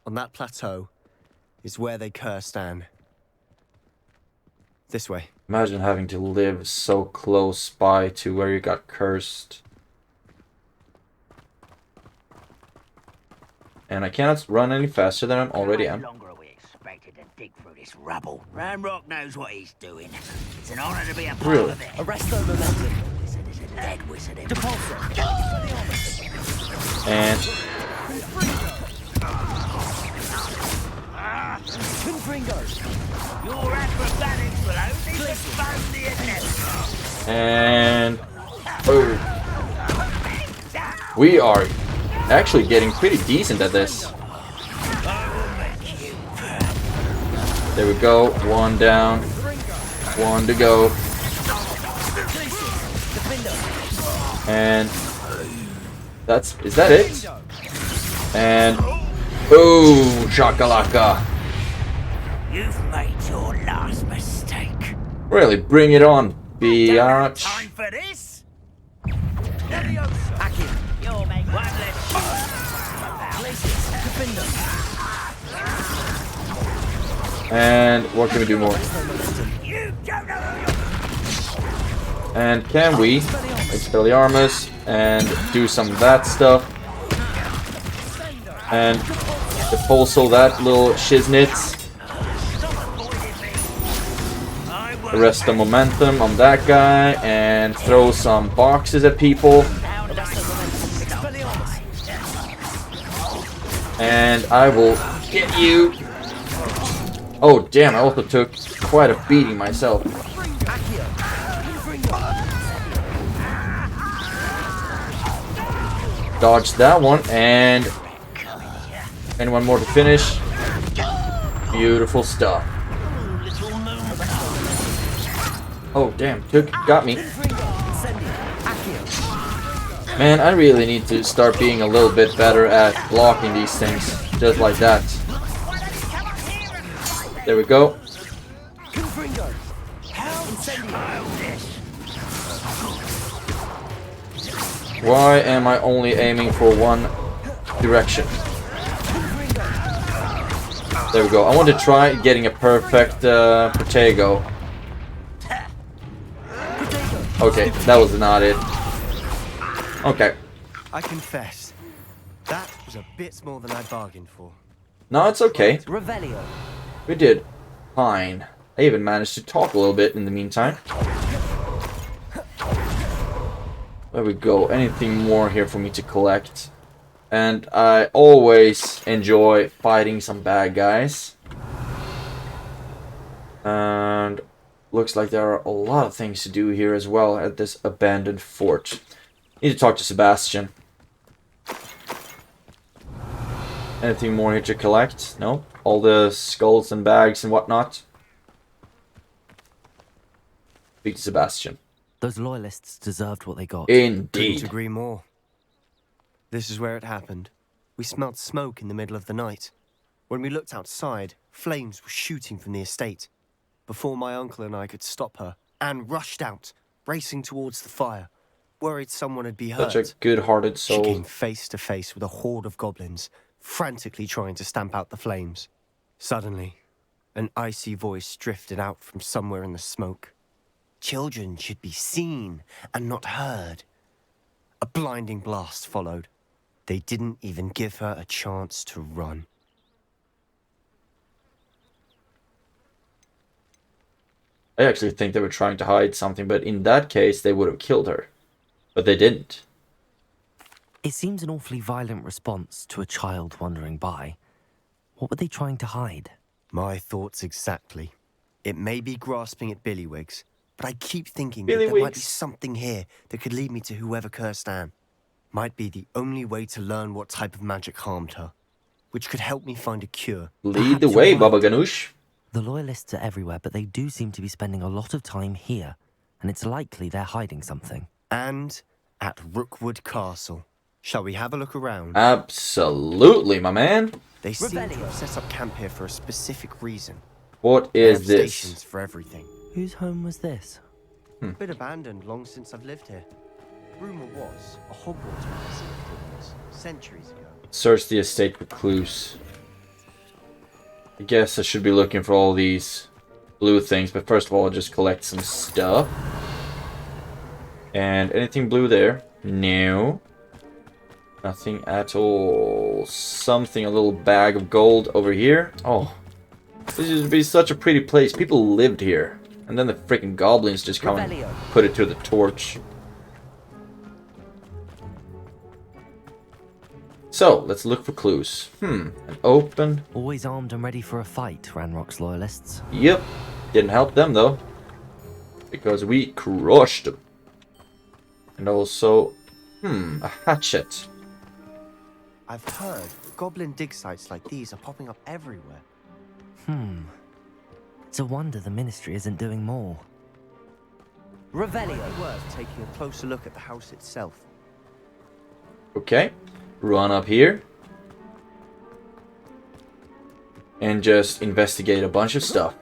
on that plateau, is where they cursed Anne. This way. Imagine having to live so close by to where you got cursed. And I cannot run any faster than I already am. How longer are we expected to dig through this rubble? Ranrock knows what he's doing. It's an honor to be a part Really? of it. Arresto momentum. Wizard is a dead wizard. Depulso. And Confringo. Your acrobatic blows is a phony inevitable. And oh, we are actually getting pretty decent at this. There we go. One down. One to go. And is that it? And oh, shakalaka. You've made your last mistake. Really, bring it on, biatch. Time for this? Leviosa. You'll make one less And what can we do more? You don't know. And can we Expelliarmus and do some of that stuff? And also that little shiznits. Arrest the momentum on that guy and throw some boxes at people. And I will get you. Oh damn, I also took quite a beating myself. Dodge that one, and anyone more to finish? Beautiful stuff. Oh damn, got me. Man, I really need to start being a little bit better at blocking these things, just like that. There we go. Why am I only aiming for one direction? There we go. I want to try getting a perfect Protego. Okay, that was not it. Okay. I confess, that was a bit more than I bargained for. No, it's okay. Revelio. We did fine. I even managed to talk a little bit in the meantime. There we go. Anything more here for me to collect? And I always enjoy fighting some bad guys. And looks like there are a lot of things to do here as well at this abandoned fort. Need to talk to Sebastian. Anything more here to collect? No? All the skulls and bags and whatnot? Speak to Sebastian. Those loyalists deserved what they got. Indeed. Couldn't agree more. This is where it happened. We smelled smoke in the middle of the night. When we looked outside, flames were shooting from the estate. Before my uncle and I could stop her, Anne rushed out, racing towards the fire, worried someone had been hurt. Such a good-hearted soul. She came face to face with a horde of goblins, frantically trying to stamp out the flames. Suddenly, an icy voice drifted out from somewhere in the smoke. Children should be seen and not heard. A blinding blast followed. They didn't even give her a chance to run. I actually think they were trying to hide something, but in that case, they would have killed her. But they didn't. It seems an awfully violent response to a child wandering by. What were they trying to hide? My thoughts exactly. It may be grasping at Billywigs, but I keep thinking Billy that there might be Wigs. something here that could lead me to whoever cursed Anne. Might be the only way to learn what type of magic harmed her. which could help me find a cure. Lead the way, Baba Ganoush. The Loyalists are everywhere, but they do seem to be spending a lot of time here, and it's likely they're hiding something. And at Rookwood Castle. Shall we have a look around? Absolutely, my man. They seem to have set up camp here for a specific reason. What is they have this? Stations for everything. Whose home was this? Been abandoned long since I've lived here. Rumor was a Hogwarts professor lived here once, centuries ago. Search the estate for clues. I guess I should be looking for all these blue things, but first of all, I'll just collect some stuff. And anything blue there? No. Nothing at all. Something, a little bag of gold over here. Oh, this used to be such a pretty place. People lived here. And then the freaking goblins just come and put it to the torch. So, let's look for clues. An open. Always armed and ready for a fight, Ranrock's Loyalists. Yep. Didn't help them, though. Because we crushed them. And also, a hatchet. I've heard goblin dig sites like these are popping up everywhere. It's a wonder the Ministry isn't doing more. Revelio. Might be worth taking a closer look at the house itself. Okay. Run up here. And just investigate a bunch of stuff.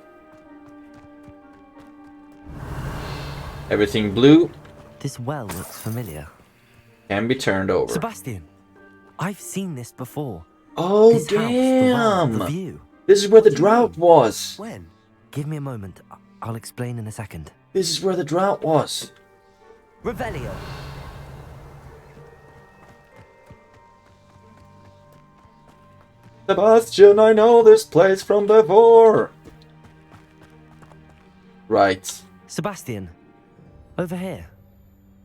Everything blue. This well looks familiar. Can be turned over. Sebastian, I've seen this before. Oh, this damn! House, the well, the view. This is where the drought was. When? Give me a moment. I'll explain in a second. This is where the drought was. Revelio. Sebastian, I know this place from before. Right. Sebastian, over here.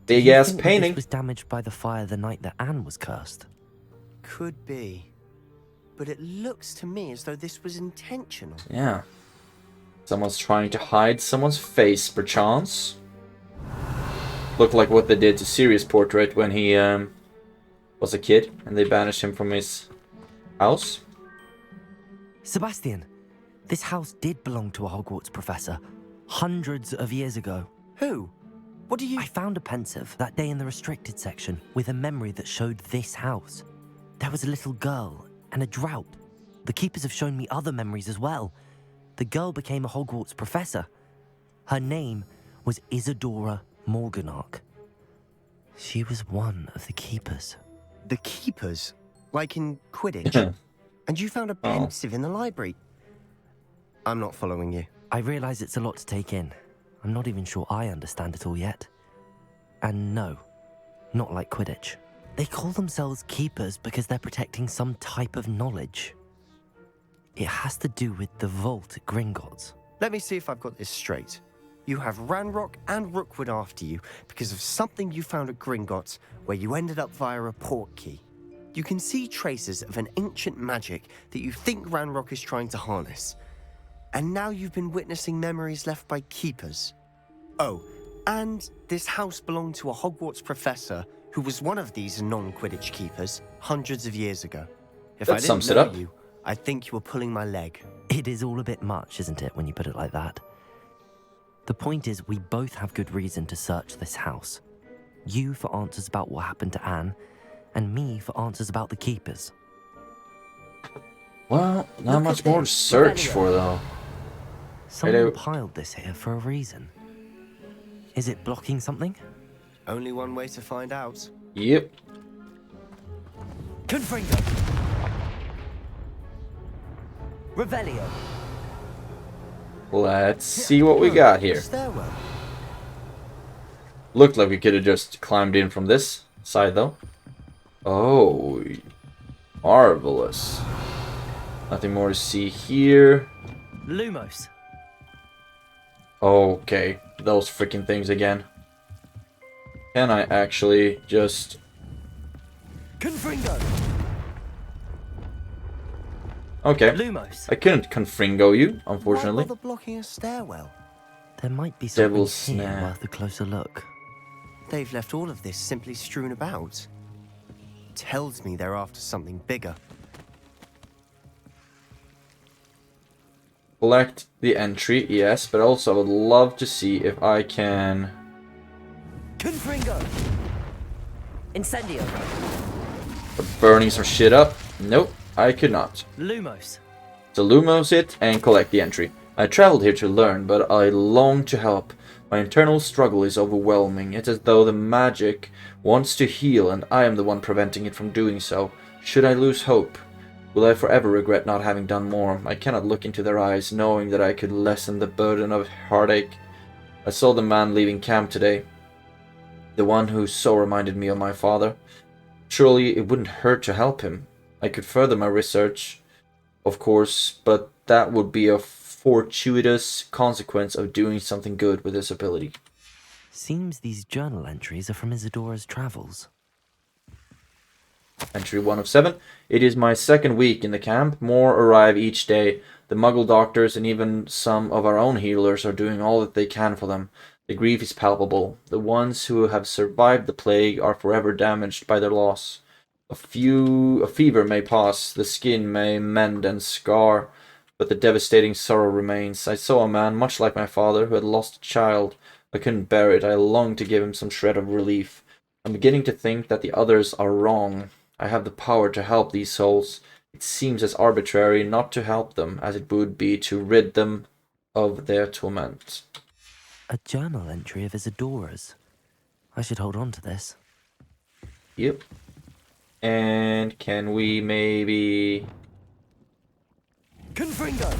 Big ass painting. This was damaged by the fire the night that Anne was cursed. Could be. But it looks to me as though this was intentional. Yeah. Someone's trying to hide someone's face, perchance. Looked like what they did to Sirius' portrait when he was a kid and they banished him from his house. Sebastian, this house did belong to a Hogwarts professor hundreds of years ago. Who? What do you... I found a pensive that day in the restricted section with a memory that showed this house. There was a little girl and a drought. The keepers have shown me other memories as well. The girl became a Hogwarts professor. Her name was Isadora Morganach. She was one of the keepers. The keepers? Like in Quidditch? And you found a pensive in the library? I'm not following you. I realize it's a lot to take in. I'm not even sure I understand it all yet. And no, not like Quidditch. They call themselves keepers because they're protecting some type of knowledge. It has to do with the vault at Gringotts. Let me see if I've got this straight. You have Ranrock and Rookwood after you because of something you found at Gringotts where you ended up via a port key. You can see traces of an ancient magic that you think Ranrock is trying to harness. And now you've been witnessing memories left by keepers. Oh, and this house belonged to a Hogwarts professor who was one of these non-Quidditch keepers hundreds of years ago. If I didn't know you, I think you were pulling my leg. It is all a bit much, isn't it, when you put it like that? The point is, we both have good reason to search this house. You for answers about what happened to Anne, and me for answers about the keepers. Well, not much more to search for, though. Someone piled this here for a reason. Is it blocking something? Only one way to find out. Yep. Confringo! Revelio! Let's see what we got here. Stairwell. Looked like we could have just climbed in from this side, though. Oh, marvelous. Nothing more to see here. Lumos. Okay, those freaking things again. Can I actually just... Confringo! Okay. Lumos. I couldn't confringo you, unfortunately. Why bother blocking a stairwell? There might be something Devil's here snare. worth a closer look. They've left all of this simply strewn about. Tells me they're after something bigger. Collect the entry, yes, but also I would love to see if I can... Confringo! Incendio! Burning some shit up. Nope, I could not. Lumos. So Lumos it and collect the entry. I traveled here to learn, but I long to help. My internal struggle is overwhelming. It's as though the magic wants to heal and I am the one preventing it from doing so. Should I lose hope? Will I forever regret not having done more? I cannot look into their eyes, knowing that I could lessen the burden of heartache. I saw the man leaving camp today. The one who so reminded me of my father. Surely it wouldn't hurt to help him. I could further my research, of course, but that would be a fortuitous consequence of doing something good with this ability. Seems these journal entries are from Isadora's travels. Entry 1 of 7. It is my second week in the camp. More arrive each day. The Muggle doctors and even some of our own healers are doing all that they can for them. The grief is palpable. The ones who have survived the plague are forever damaged by their loss. A fever may pass, the skin may mend and scar, but the devastating sorrow remains. I saw a man much like my father who had lost a child. I couldn't bear it. I longed to give him some shred of relief. I'm beginning to think that the others are wrong. I have the power to help these souls. It seems as arbitrary not to help them as it would be to rid them of their torment. A journal entry of Isadora's. I should hold on to this. Yep. And can we maybe... Confringo!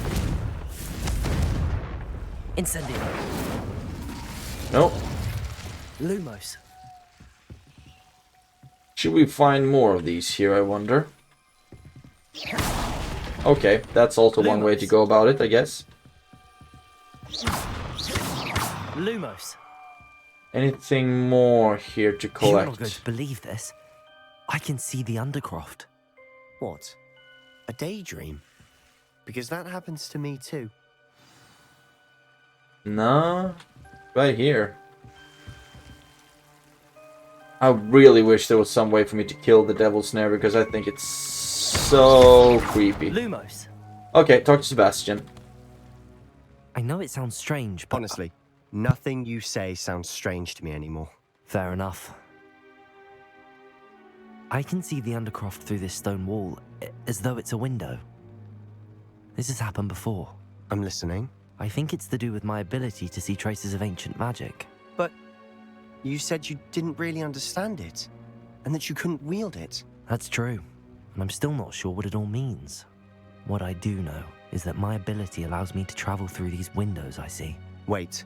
Incendio! Nope. Lumos. Should we find more of these here, I wonder? Okay, that's also one way to go about it, I guess. Lumos. Anything more here to collect? You're not going to believe this. I can see the Undercroft. What? A daydream? Because that happens to me too. No, right here. I really wish there was some way for me to kill the Devil's Snare because I think it's so creepy. Lumos. Okay, talk to Sebastian. I know it sounds strange, but... Honestly, nothing you say sounds strange to me anymore. Fair enough. I can see the Undercroft through this stone wall, as though it's a window. This has happened before. I'm listening. I think it's to do with my ability to see traces of ancient magic. But you said you didn't really understand it, and that you couldn't wield it. That's true, and I'm still not sure what it all means. What I do know is that my ability allows me to travel through these windows I see. Wait.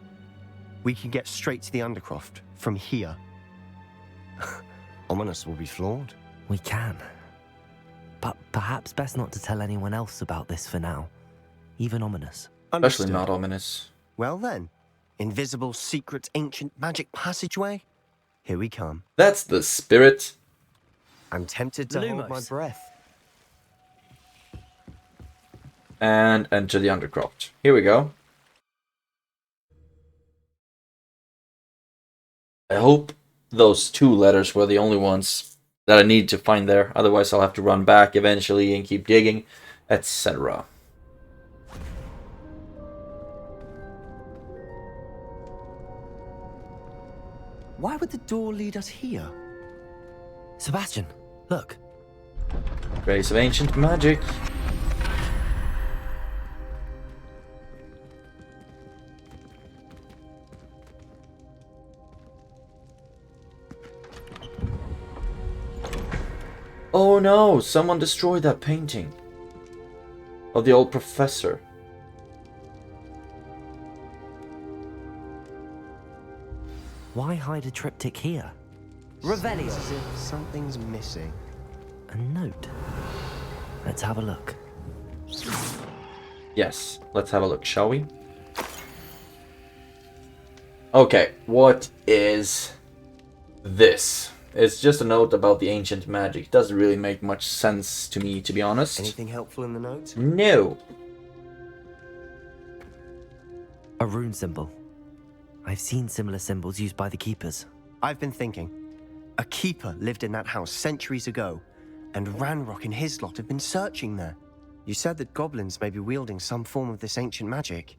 We can get straight to the Undercroft from here. Ominous will be floored. We can. But perhaps best not to tell anyone else about this for now. Even Ominous. Especially Understood. not Ominous. Well then, invisible, secret, ancient magic passageway? Here we come. That's the spirit. I'm tempted to hold my breath. And enter the Undercroft. Here we go. I hope those 2 letters were the only ones that I need to find there. Otherwise I'll have to run back eventually and keep digging, etc. Why would the door lead us here? Sebastian, look. Trace of ancient magic. Oh no, someone destroyed that painting of the old professor. Why hide a triptych here? Revelio. It's as if something's missing. A note. Let's have a look. Yes, let's have a look, shall we? Okay, what is this? It's just a note about the ancient magic. It doesn't really make much sense to me, to be honest. Anything helpful in the note? No. A rune symbol. I've seen similar symbols used by the keepers. I've been thinking. A keeper lived in that house centuries ago, and Ranrock and his lot have been searching there. You said that goblins may be wielding some form of this ancient magic.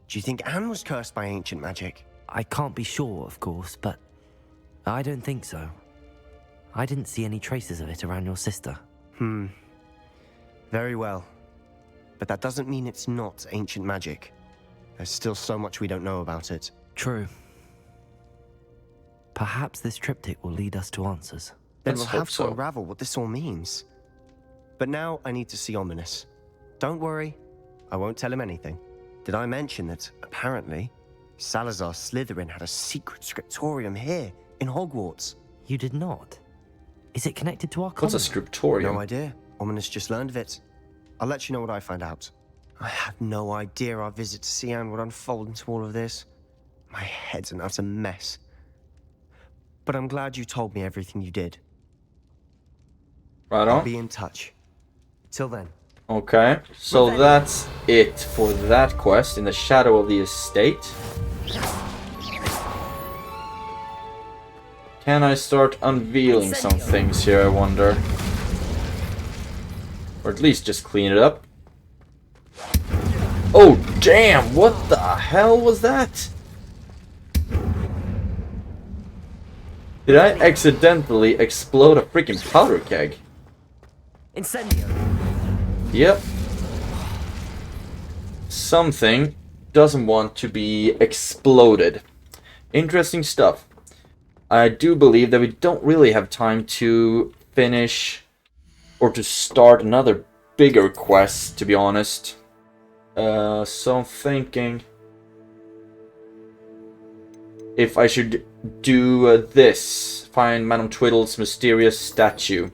Do you think Anne was cursed by ancient magic? I can't be sure, of course, but I don't think so. I didn't see any traces of it around your sister. Very well. But that doesn't mean it's not ancient magic. There's still so much we don't know about it. True. Perhaps this triptych will lead us to answers. Then we'll have to unravel what this all means. But now I need to see Ominous. Don't worry, I won't tell him anything. Did I mention that, apparently, Salazar Slytherin had a secret scriptorium here, in Hogwarts? You did not? Is it connected to our What's a scriptorium? No idea. Ominous just learned of it. I'll let you know what I find out. I had no idea our visit to see Anne would unfold into all of this. My head's an utter mess. But I'm glad you told me everything you did. Right on. I'll be in touch. Till then. Okay, so that's it for that quest in the shadow of the estate. Can I start unveiling some things here, I wonder? Or at least just clean it up. Oh, damn! What the hell was that? Did I accidentally explode a freaking powder keg? Incendio. Yep. Something doesn't want to be exploded. Interesting stuff. I do believe that we don't really have time to finish or to start another bigger quest, to be honest. So I'm thinking if I should do this. Find Madame Twiddle's mysterious statue.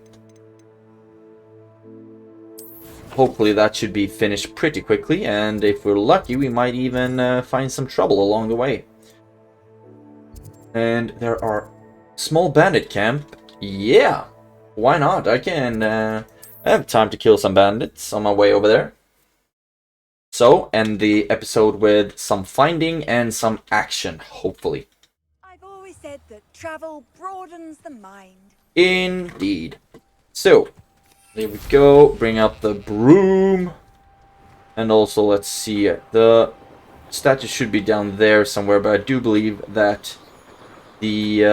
Hopefully that should be finished pretty quickly, and if we're lucky we might even find some trouble along the way. And there are small bandit camp. Yeah, why not? I have time to kill some bandits on my way over there. So, end the episode with some finding and some action, hopefully. I've always said that travel broadens the mind. Indeed. So, there we go. Bring up the broom. And also, let's see. The statue should be down there somewhere, but I do believe that the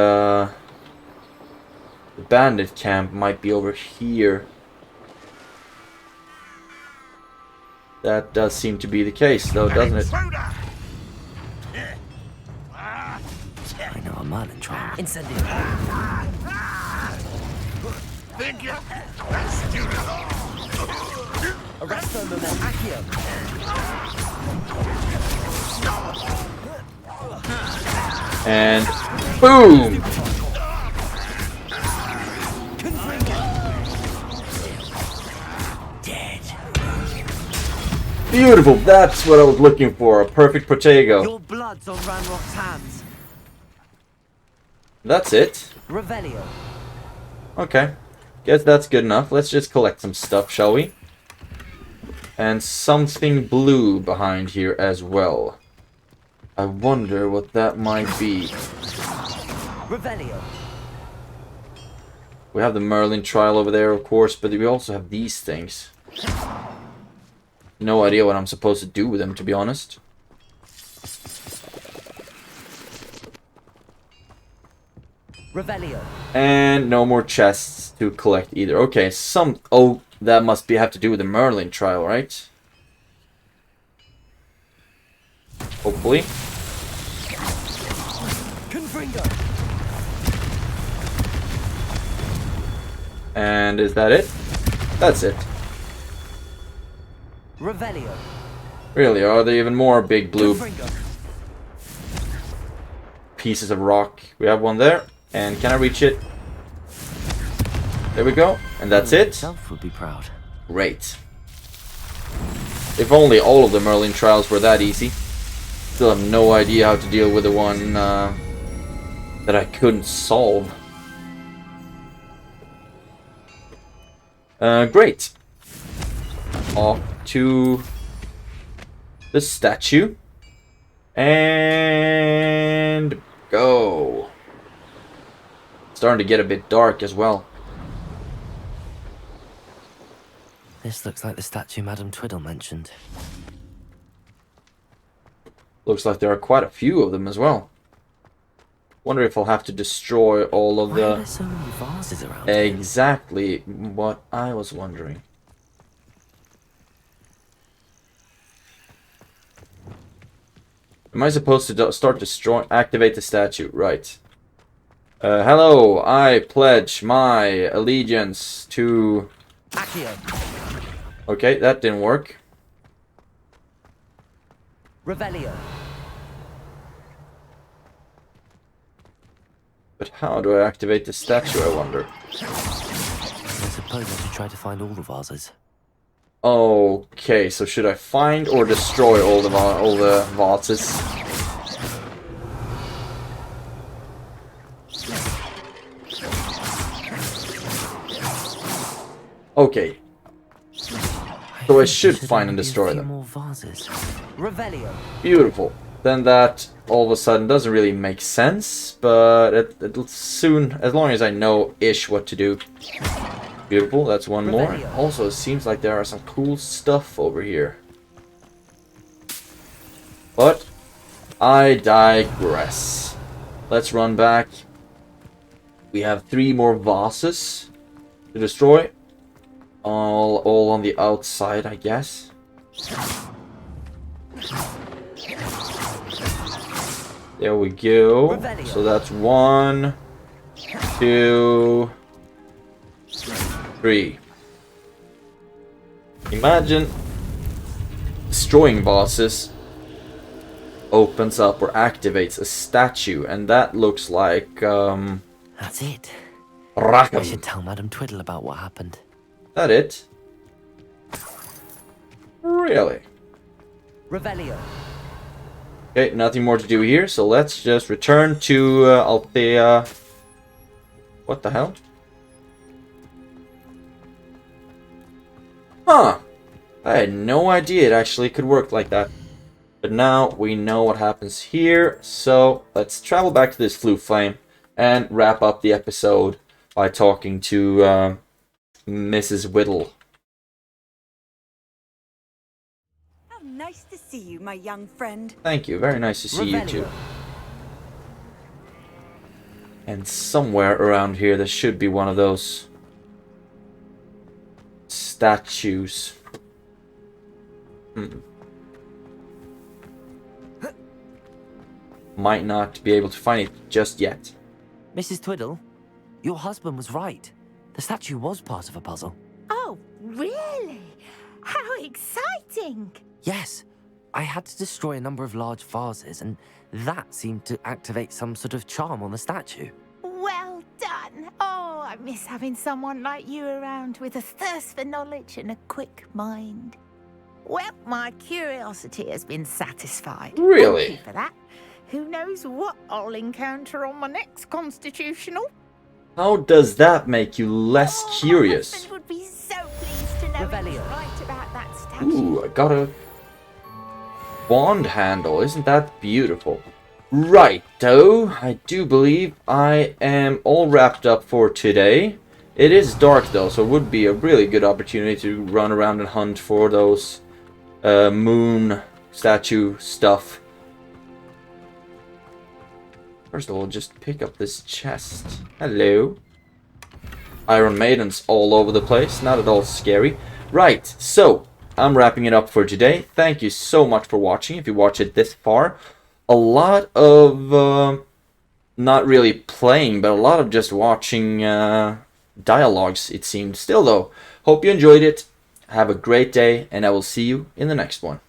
bandit camp might be over here. That does seem to be the case, though, doesn't it? I know a Merlin trial. Incendio. Thank you. Let's do it. Arresto moment accio. And boom! Beautiful, that's what I was looking for, a perfect Protego. Your blood's on Ranrock's hands. That's it. Revelio. Okay, guess that's good enough. Let's just collect some stuff, shall we? And something blue behind here as well. I wonder what that might be. Revelio. We have the Merlin trial over there, of course, but we also have these things. No idea what I'm supposed to do with them, to be honest. Revelio. And no more chests to collect either. Okay, oh, that must have to do with the Merlin trial, right? Hopefully. And is that it? That's it. Revelio. Really, are there even more big blue pieces of rock? We have one there. And can I reach it? There we go. And that's it. Self would be proud. Great. If only all of the Merlin trials were that easy. Still have no idea how to deal with the one that I couldn't solve. Great. Off to the statue. And go. Starting to get a bit dark as well. This looks like the statue Madame Twiddle mentioned. Looks like there are quite a few of them as well. Wonder if I'll have to destroy all of Why the... are there so many vases around? Exactly what I was wondering. Am I supposed to start destroying... Activate the statue, right. Hello, I pledge my allegiance to... Accio. Okay, that didn't work. Revelio. But how do I activate the statue, I wonder? I suppose I should try to find all the vases. Okay, so should I find or destroy all the vases? Okay. So I should find and destroy them. More vases. Revelio. Beautiful. Then that all of a sudden doesn't really make sense, but it'll soon, as long as I know ish what to do. Beautiful, that's one more. Also, it seems like there are some cool stuff over here. But I digress. Let's run back. We have 3 more vases to destroy. All on the outside, I guess. There we go. So that's 1, 2, 3. Imagine destroying bosses opens up or activates a statue, and that looks like That's it. Rackham. I should tell Madame Twiddle about what happened. That it? Really? Revelio. Okay, nothing more to do here, so let's just return to Althea. What the hell? Huh. I had no idea it actually could work like that. But now we know what happens here, so let's travel back to this flue flame and wrap up the episode by talking to Mrs. Whittle. How nice to see you, my young friend. Thank you, very nice to see you too. And somewhere around here there should be one of those statues. Might not be able to find it just yet. Mrs. Twiddle, your husband was right. The statue was part of a puzzle. Oh, really? How exciting! Yes, I had to destroy a number of large vases, and that seemed to activate some sort of charm on the statue. Well done. Oh, I miss having someone like you around with a thirst for knowledge and a quick mind. Well, my curiosity has been satisfied. Really? Thank you for that. Who knows what I'll encounter on my next constitutional? How does that make you less curious? My husband would be so pleased to know he was right about that statue. Ooh, I got a wand handle. Isn't that beautiful? Righto, I do believe I am all wrapped up for today. It is dark though, so it would be a really good opportunity to run around and hunt for those moon statue stuff. First of all, just pick up this chest. Hello. Iron Maidens all over the place, not at all scary. Right, so I'm wrapping it up for today. Thank you so much for watching, if you watch it this far. A lot of, not really playing, but a lot of just watching dialogues, it seemed. Still though, hope you enjoyed it. Have a great day, and I will see you in the next one.